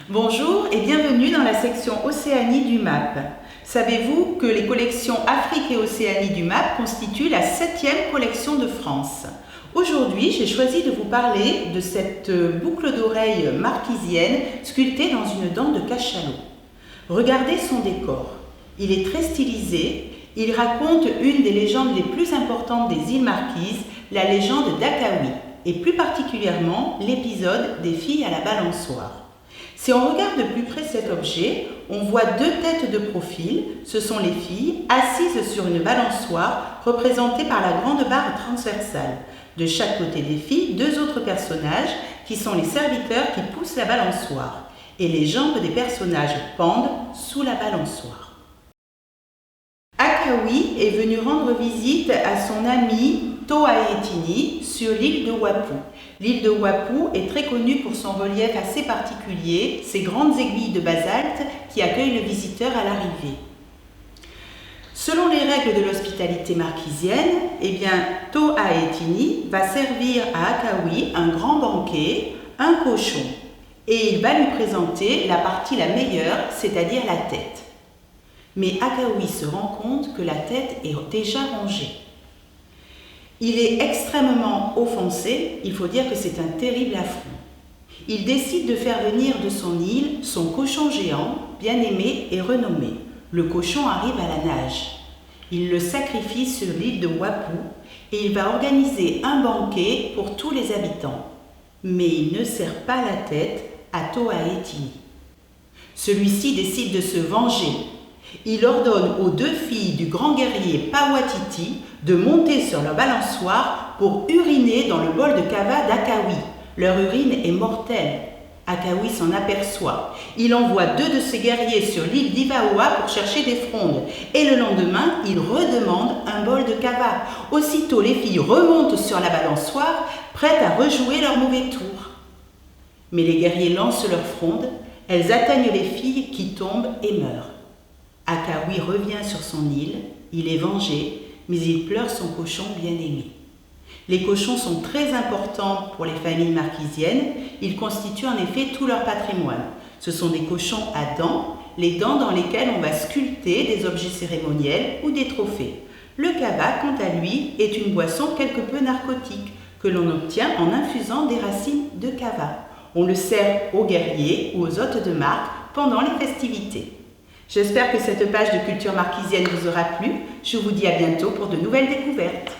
Bonjour et bienvenue dans la section Océanie du MAP. Savez-vous que les collections Afrique et Océanie du MAP constituent la 7e collection de France? Aujourd'hui, j'ai choisi de vous parler de cette boucle d'oreille marquisienne sculptée dans une dent de cachalot. Regardez son décor. Il est très stylisé. Il raconte une des légendes les plus importantes des îles Marquises, la légende d'Akawi, et plus particulièrement l'épisode des filles à la balançoire. Si on regarde de plus près cet objet, on voit deux têtes de profil. Ce sont les filles assises sur une balançoire représentée par la grande barre transversale. De chaque côté des filles, deux autres personnages qui sont les serviteurs qui poussent la balançoire. Et les jambes des personnages pendent sous la balançoire. Akawi est venu rendre visite à son ami Toaetini sur l'île de Wapu. L'île de Wapu est très connue pour son relief assez particulier, ses grandes aiguilles de basalte qui accueillent le visiteur à l'arrivée. Selon les règles de l'hospitalité marquisienne, Toaetini va servir à Akawi un grand banquet, un cochon, et il va lui présenter la partie la meilleure, c'est-à-dire la tête. Mais Akawi se rend compte que la tête est déjà rongée. Il est extrêmement offensé, il faut dire que c'est un terrible affront. Il décide de faire venir de son île son cochon géant, bien aimé et renommé. Le cochon arrive à la nage. Il le sacrifie sur l'île de Wapu et il va organiser un banquet pour tous les habitants. Mais il ne sert pas la tête à Toaetini. Celui-ci décide de se venger. Il ordonne aux deux filles du grand guerrier Pawatiti de monter sur leur balançoire pour uriner dans le bol de kava d'Akawi. Leur urine est mortelle. Akawi s'en aperçoit. Il envoie deux de ses guerriers sur l'île d'Ivaoa pour chercher des frondes. Et le lendemain, il redemande un bol de kava. Aussitôt, les filles remontent sur la balançoire, prêtes à rejouer leur mauvais tour. Mais les guerriers lancent leurs frondes. Elles atteignent les filles qui tombent et meurent. Akawi revient sur son île, il est vengé, mais il pleure son cochon bien-aimé. Les cochons sont très importants pour les familles marquisiennes, ils constituent en effet tout leur patrimoine. Ce sont des cochons à dents, les dents dans lesquelles on va sculpter des objets cérémoniels ou des trophées. Le kava, quant à lui, est une boisson quelque peu narcotique que l'on obtient en infusant des racines de kava. On le sert aux guerriers ou aux hôtes de marque pendant les festivités. J'espère que cette page de culture marquisienne vous aura plu. Je vous dis à bientôt pour de nouvelles découvertes.